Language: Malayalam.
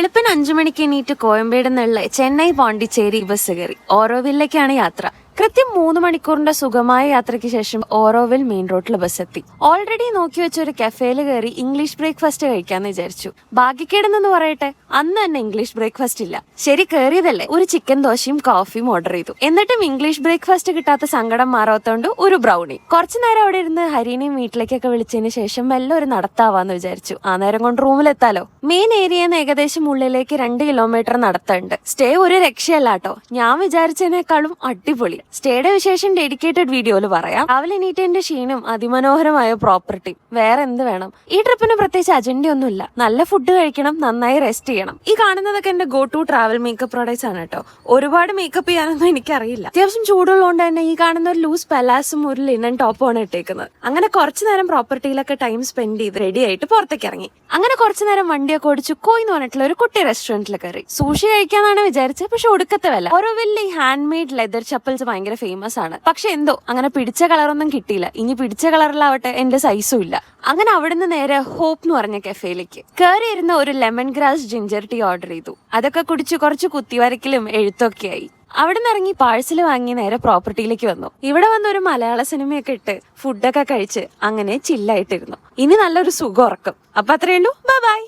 വെളുപ്പിന് 5 മണിക്ക് എണീറ്റ് കോയമ്പേട് നിന്നുള്ള ചെന്നൈ പോണ്ടിച്ചേരി ബസ് കയറി ഓരോവില്ലേക്കാണ് യാത്ര. കൃത്യം 3 മണിക്കൂറിന്റെ സുഖമായ യാത്രയ്ക്ക് ശേഷം ഓരോവിൽ മെയിൻ റോഡിൽ ബസ് എത്തി. ഓൾറെഡി നോക്കി വെച്ച ഒരു കഫേയിൽ കയറി ഇംഗ്ലീഷ് ബ്രേക്ക്ഫാസ്റ്റ് കഴിക്കാന്ന് വിചാരിച്ചു. ഭാഗ്യക്കേടെന്ന് പറയട്ടെ, അന്ന് തന്നെ ഇംഗ്ലീഷ് ബ്രേക്ക്ഫാസ്റ്റ് ഇല്ല. ശരി, കയറിയതല്ലേ, ഒരു ചിക്കൻ ദോശയും കോഫിയും ഓർഡർ ചെയ്തു. എന്നിട്ടും ഇംഗ്ലീഷ് ബ്രേക്ക്ഫാസ്റ്റ് കിട്ടാത്ത സങ്കടം മാറാത്തോണ്ട് ഒരു ബ്രൗണി. കുറച്ചു നേരം അവിടെ ഇരുന്ന് ഹരീനെയും വീട്ടിലേക്കൊക്കെ വിളിച്ചതിന് ശേഷം മെല്ലെ ഒരു നടത്താവാന്ന് വിചാരിച്ചു. ആ നേരം കൊണ്ട് റൂമിലെത്താലോ. മെയിൻ ഏരിയന്ന് ഏകദേശം ഉള്ളിലേക്ക് 2 കിലോമീറ്റർ നടത്തുണ്ട്. സ്റ്റേ ഒരു രക്ഷയല്ലാട്ടോ, ഞാൻ വിചാരിച്ചതിനേക്കാളും അടിപൊളി. സ്റ്റേയുടെ വിശേഷം ഡെഡിക്കേറ്റഡ് വീഡിയോയിൽ പറയാം. രാവിലെ എണീറ്റതിന്റെ ക്ഷീണം അതിമനോഹരമായ പ്രോപ്പർട്ടി, വേറെ എന്ത് വേണം. ഈ ട്രിപ്പിന് പ്രത്യേകിച്ച് അജണ്ടയൊന്നുമില്ല. നല്ല ഫുഡ് കഴിക്കണം, നന്നായി റെസ്റ്റ് ചെയ്യണം. ഈ കാണുന്നതൊക്കെ എന്റെ go to travel makeup products ആണ് കേട്ടോ. ഒരുപാട് മേക്കപ്പ് ചെയ്യാനൊന്നും എനിക്കറിയില്ല. അത്യാവശ്യം ചൂടുള്ളതുകൊണ്ട് തന്നെ ഈ കാണുന്ന ഒരു ലൂസ് പലാസും ഒരു ലിനൻ ടോപ്പുമാണ് ഇട്ടേക്കുന്നത്. അങ്ങനെ കുറച്ചു നേരം പ്രോപ്പർട്ടിയിലൊക്കെ ടൈം സ്പെൻഡ് ചെയ്ത് റെഡി ആയിട്ട് പുറത്തേക്ക് ഇറങ്ങി. അങ്ങനെ കുറച്ചു നേരം വണ്ടിയൊക്കെ ഓടിച്ചു കോയ് എന്ന് പറഞ്ഞിട്ടുള്ള ഒരു കുട്ടി റെസ്റ്റോറന്റിൽ കയറി. സൂഷി കഴിക്കാന്നാണ് വിചാരിച്ചത്, പക്ഷെ ഒടുക്കത്തെ വില. ഓരോ വലിയ ഹാൻഡ് മെയ്ഡ് ലെതർ ചപ്പൽസ് ഭയങ്കര ഫേമസ് ആണ്. പക്ഷെ എന്തോ അങ്ങനെ പിടിച്ച കളറൊന്നും കിട്ടിയില്ല. ഇനി പിടിച്ച കളറിലാവട്ടെ എന്റെ സൈസും ഇല്ല. അങ്ങനെ അവിടുന്ന് നേരെ ഹോപ്പ് എന്ന് പറഞ്ഞ കഫേയിലേക്ക് കയറിയിരുന്ന ഒരു lemon grass ginger tea order ചെയ്തു. അതൊക്കെ കുടിച്ച് കുറച്ച് കുത്തിവരക്കലും എഴുത്തൊക്കെ ആയി. അവിടെ നിന്ന് ഇറങ്ങി പാഴ്സൽ വാങ്ങി നേരെ പ്രോപ്പർട്ടിയിലേക്ക് വന്നു. ഇവിടെ വന്ന് ഒരു മലയാള സിനിമയൊക്കെ ഇട്ട് ഫുഡൊക്കെ കഴിച്ച് അങ്ങനെ ചില്ലായിട്ടിരുന്നു. ഇനി നല്ലൊരു സുഖം ഉറക്കം. അപ്പൊ അത്രയേ ഉള്ളൂ. Bye bye.